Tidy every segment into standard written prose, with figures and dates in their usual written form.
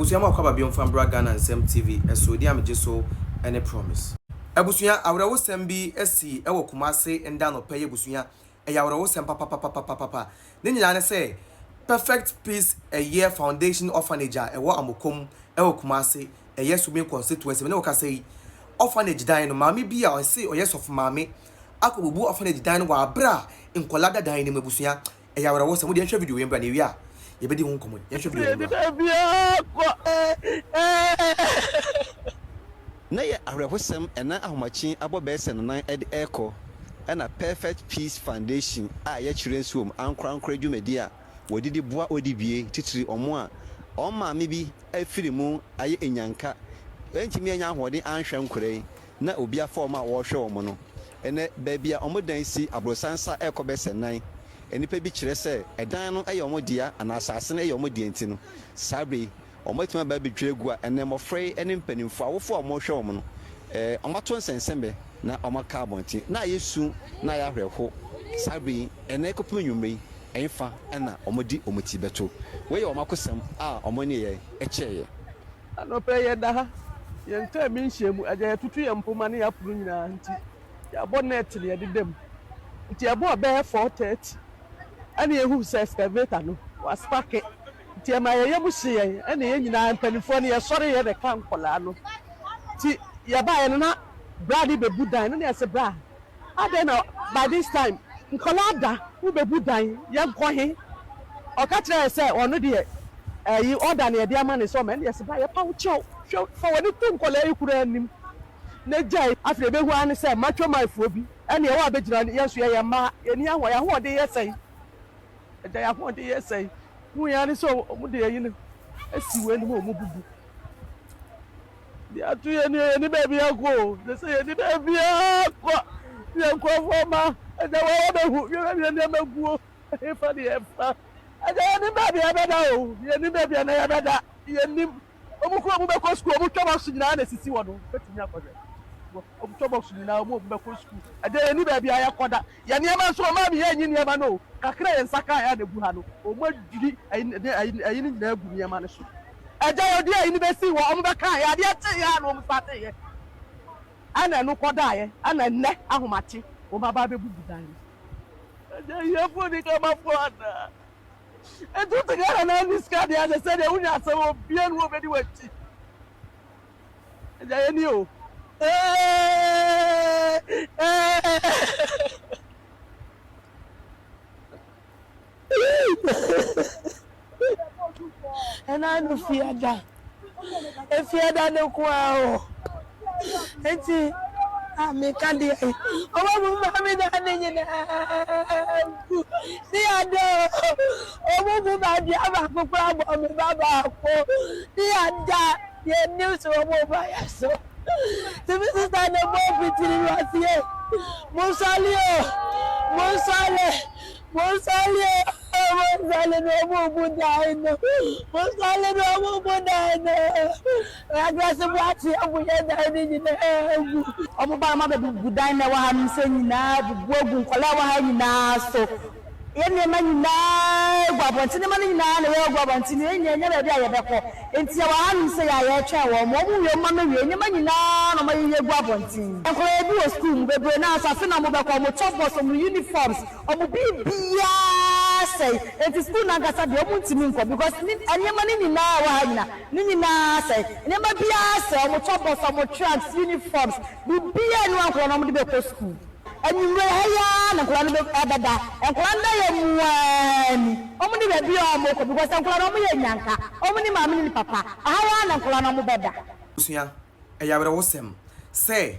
Busuama kwa biom from Ghana and Sem TV eso di amje so any promise. Abusua awrawo sem bi esi ewo Kumase nda no peye busua awrawo sem papa. Ne nyina ne say Perfect Peace a Year Foundation Orphanage ewo amokom ewo Kumase sumi constituency ne wo ka say orphanage dan no mami bi a say oyes of mami akobubu orphanage dan no wa bra nkolada dan ne mabusua awrawo sem wo de hwe video yembra ne wi a yebedi ho nkomo ye hwe na ye awrehosem ena ahomachi abobese nanan ede eko na Perfect Peace Foundation a ye chire nsuom ankra dwumadi a wodidi boa odibie titiri omo a maame bi afiri mu aye enyanka entimi enya ahode anhwe nkore na obi afom a wo hwe omo no ene baabia omo dan si abrosansa eko bese nan enipa bi chire se edan no eye omo dia ana asase no eye omo dia ntino sabre omotima ba betwegu a ene mofrey ene mpanimfo awofo omo hwe omo no omato nsensembe na omaka abonti na yesu na ya hweho sabre ene kopum nwumre enfa na omodi omoti beto we omakosem a omoni ye echeye anope ye da ye nta mi nhyiemu aja ye tutu ye mpoma ne ya puru nyina nti ya bonnet ne ye dedem nti ya bo be 430 ani ehu se excavator no was park ti ma ye muhye ye ene ye nyina mpanifo ne ye sori ye de kan kola no ti ya ba ye na brady bebu dan no ne se bra ade na by this time nkola da wo bebu dan ye nkohe o ka kire se onu de yi order na ye de ama ne so me ne se bra ye pa wo cho for when it nkola yi kura anim ne jai afre behu an se matcho mafo bi ene ye wa begira ye so ye ma ye ni ahwo ya ho de ye sei eja ya ho de ye sei mu ya ni so mu de yi no asiwe ni mo bubu dia tu ye ni baby akwo de say ye ni baby akwo ye ko foma eja wa behu ye ni maguo e fa di e fa eja ye ni baby abeda o ye ni baby na ya beda ye ni omukuru mu be ko school omu twa box nyina na sisi wodo betimi akode omu twa box nyina omu be ko school eja ye ni baby aya koda ye ni ma so ma bi ye nyi ni ma no kakra ye nsaka ya na gu ha no omu adiri ayi ni nyina gu ni ma ne so eja odi ayi ni be si wo omu be ka ya de ate ya no omu sate ye ana no koda ye ana nne ahomachi o ma ba be bubu dan eja ye fo ni ka ma fo ada etu tigara na ni ska de ase se de unya se wo bia no obedi wachi eja ye ni o ena no fiada ne kwa o enti me kandi o wa mu ma me da ne nyina si ada o mu ba dia ba kokora bo me baba ko si ada ye news o mo ba ya so the sister ne mo bitiri wasie mo sale no mo budai no aggressive wati abuye da ni nyina omo ba ma be budai na wa ha nse nyina bugu kola wa ha nyina so ye ne ma nyina gwabonti ne ma nyina na we gwabonti ne nya nya be aye beko enti ya wa ha nse ya ye twa wo mo mu we ma ma we ne ma nyina na ma ye gwabonti enko e bi o school bebre na asase na mo be ko mo top boss mo uniforms omo bibia say it is school na gasa de omo ntimi nko because anyama ni nyina wa ha nyina ni nyina say nyama bia say omo top boss omo tracks uniforms bibia ni anko na mo de be ko school anywhere haya na kwa no abada enko na ye muani omo ni be bia omo ko because enko na omo ye nyanka omo ni maami ni papa ahawa na enko na omo beda busuya eyawre wosem say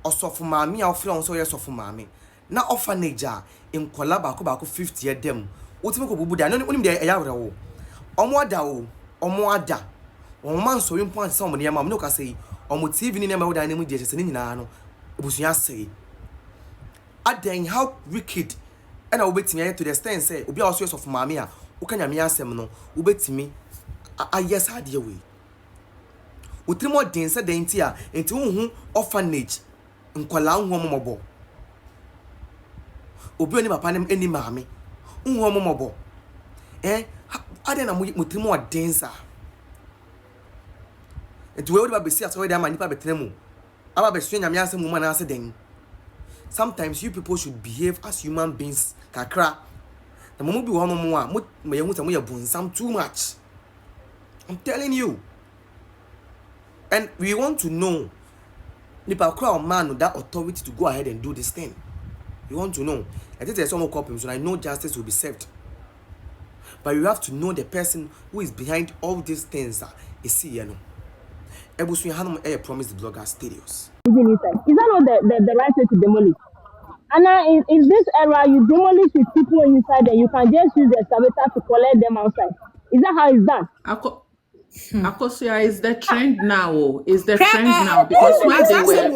osofu maami a ofre on so ye sofu maami na orphanage a enkola ba ko 50 ye dem wotimi ko bubu da no onim de eyawre wo omo ada o omo ada omo man so yimpo anse omo ne ma no ka sei omo tv ni ne ma wo da ne mu de chese ni nyina no busuya sei aden how wicked and obetimi to the extent say obi a also of maami a wo ka nyame asem no obetimi ayes ade we utrimo den se den ti a enti hu orphanage nkola hu momobo obi oni papa nem eni maami hu momobo aden na mutrimo den sa Nti we would be see as we dey am nipa betremu. Aba be swenya me asem woman ase den. Sometimes you people should behave as human beings kakra. The moment be one more mo ye hu se mo ye bunsam too much. I'm telling you. And we want to know nipa kra or man that authority to go ahead and do this thing. We want to know. I think there's some copies, so I know justice will be served. But you have to know the person who is behind all these things. Is see, you know. Ebusu Hanum air promised the blogger studios. Is that not the right way to demolish? And now in this era, you demolish with people inside and you can just use the excavator to collect them outside. Is that how it's done? Akosia is the trend now. Is the trend now because where they were.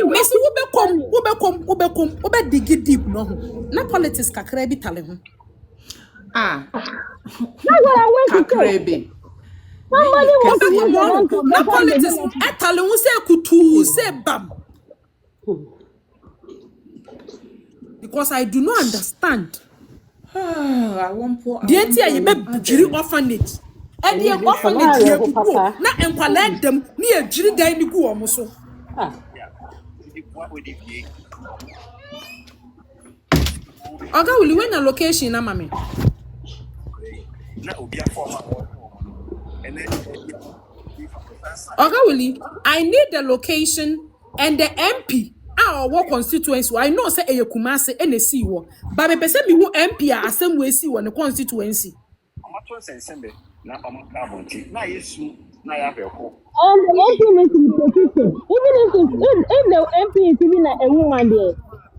Messi ube dig deep no. Na politics kakra bi tale ho. That's what I want to say. Somebody wants to na politics etale ho say kutu say bam. Because I do not understand. I want poor. The entire you be jiri orphanage. And the orphanage here na enkwala dem na ye jiri dan ni gu omo so. Oga will you when a location na mami? Oga Willie, I need the location and the MP. Our constituency. I know say e Kumase and a see wo. But me pese me who MP a asem we see wo the constituency. And the MP needs to be protected. Even if the MP is even a woman there,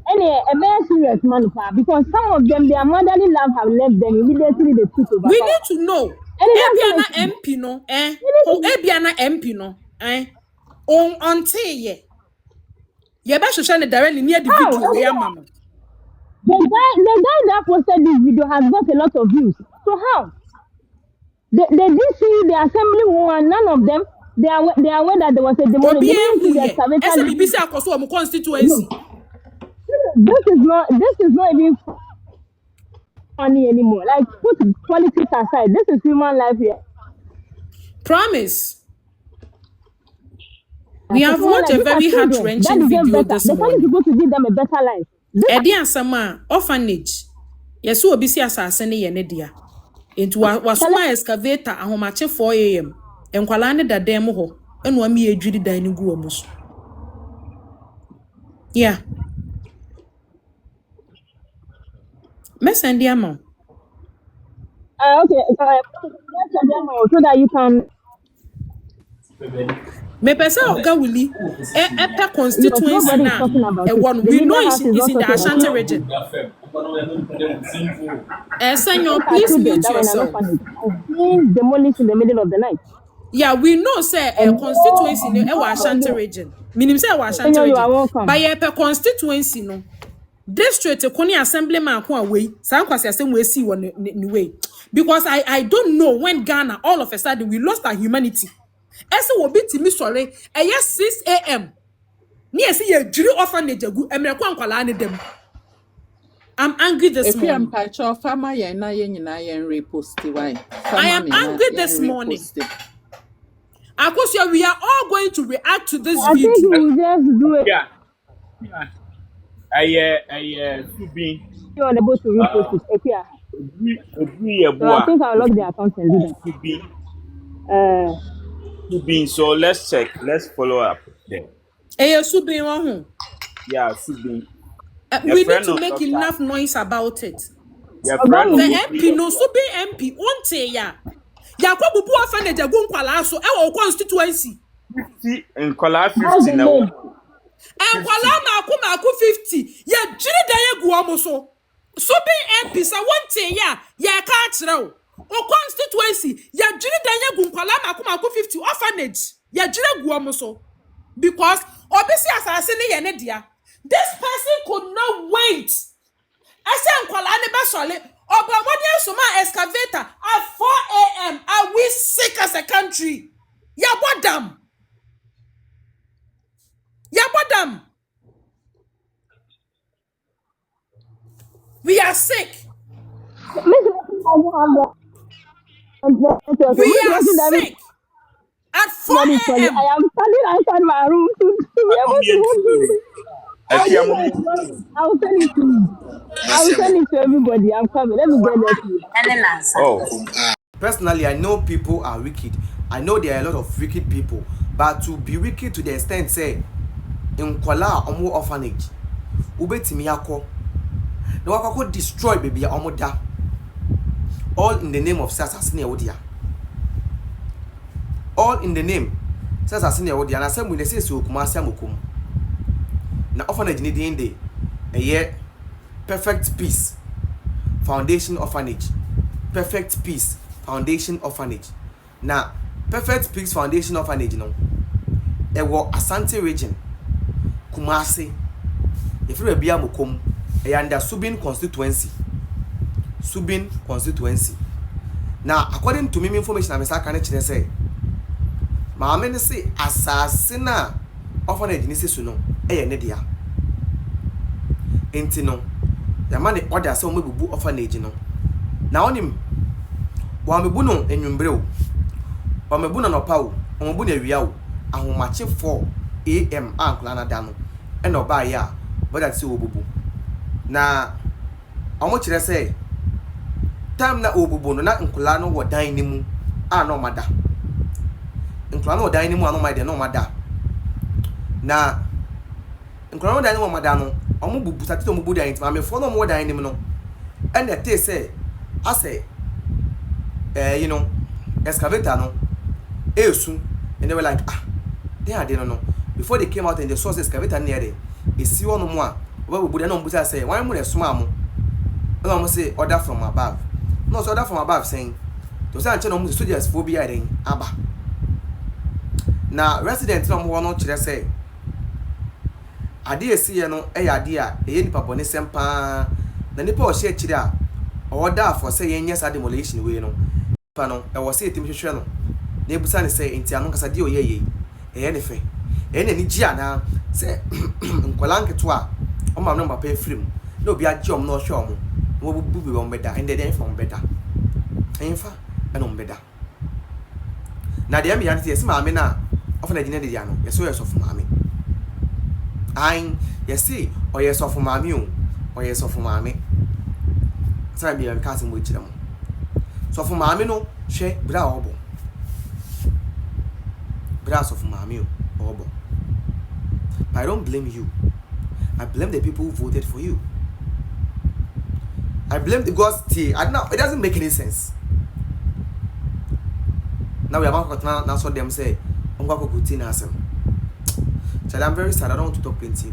and a very serious man, because some of them, their motherly love have left them immediately they took over. We need to know. Ebiana MP no, Ebiana MP no, on ye. You better show the directly near the video where mama. The guy that posted this video has got a lot of views. So how? They did see the assembly woman, none of them. They are aware that there was a demolition. Constituency. This is not even funny anymore. Like put politics aside. This is human life here. Promise. We have watched a very heart-wrenching video this morning. The to give them a better life. Edi asama orphanage. Yesu obi si asase ne ye ne dia. Into wasoma excavator ahomache 4 am. Enkwala ne dadam ho. Enu ami edwiri dan ni gu omo so. Yeah. Messendi amount. Okay. So that you can. Me pesa Oga Willie epe constituency na one we know is in the Ashanti region. Senor, please mute yourself. Demolished in the middle of the night. Yeah, we know say a constituency in the Ashanti region. Minim say Ashanti region. But epe constituency no. District Koni assemblyman ko away. San kwase asem we see one way. Because I don't know when Ghana all of a sudden we lost our humanity. Ese wo biti mi sore eye 6 am ni ese ye jiri orphanage agu emre kwa nkwala ne dem. I'm angry this morning. I am angry this morning. Akosia, we are all going to react to this video. I think we just do it. Yeah. You are able to repost it. So I think I'll log the account and do that. So let's check. Let's follow up there. Yeah, we need to make enough noise about it. The MP no Subin MP won't say ya. Yakobu bu orphanage agu nkwala so e wo constituency 50 nkwala 50 na wo nkwala maku 50 ya jiri dan egu omo so Subin MP sa wonte ya ka akire o constituency ya jiri dan egu nkwala maku 50 orphanage ya jiri egu omo so because obisi asase ne ye ne dia. This person could not wait. I said nkwala ne be sole Obamania Suma excavator at 4 a.m. Are we sick as a country? Yabodam. We are sick. We are sick. At 4 ready for you. 4 a.m. I am standing outside my room to be able to hold you. I'll do that. I'll send it to you. I'll send it to everybody. I'm coming. Let me get there to you. Oh, Personally, I know people are wicked. I know there are a lot of wicked people, but to be wicked to the extent say in Kuala Omo orphanage, ubetimi akọ, na wakako destroy baby omo da, all in the name of assassin ewodia, all in the name assassin ewodia. Na same we say so Kumasi amokum. Na orphanage ni dey dey, eye Perfect Peace Foundation Orphanage, Perfect Peace Foundation Orphanage. Na Perfect Peace Foundation Orphanage no ewo Asante region Kumasi efiri bia mokom under Subin constituency, Subin constituency. Na according to me information am say kan kire say maame ne say asase na orphanage ni se so no ne dia enti no yama ne order say o mebubu orphanage no na onim wa mebu no enwumbre o wa mebu no nopa o wa mebu na awia o ahomache 4 am ankla na da no e no ba ya boda ti obubu na omo kire say time na obubu no na nkula no wo dan ni mu no mada nkula no wo dan ni mu no mada no mada na nkula no dan ni wo mada no omo bubu satito omo bu dan ti ma me fo no mo dan ni mu no e na te say ase you know excavator no esu and they were like they are there no before they came out and they saw the excavator near there e si one mo a we bu dan no busa say why mo le suma mo no mo say order from above no so order from above saying to say anche no mo soldiers phobia den aba na resident no mo no kire say ade esi no e ya ade a e nipa bone sempa na nipa o share kire a order for say yen yes demolition we no pa no e wo say etim hwehwe no na ebusa ne say enti anu kasa de o ye e ne fe e na ni gi ana say nkola nketo a o ma no mba pa efrim na obi agi om no hwe om wo bubu be om beda and then from beda enfa e no beda na de am ya nti yes ma me na ofana gine de ya no yes o yes of ma me yes o yes of ma me o yes of ma me say be am ka se mo chire mo so for ma me no hwe bra obo bra so for ma me obo. I don't blame you. I blame the people who voted for you. I blame the gods. I don't know. It doesn't make any sense. Now we are about to now so them say, I'm very sad. I don't want to talk plenty.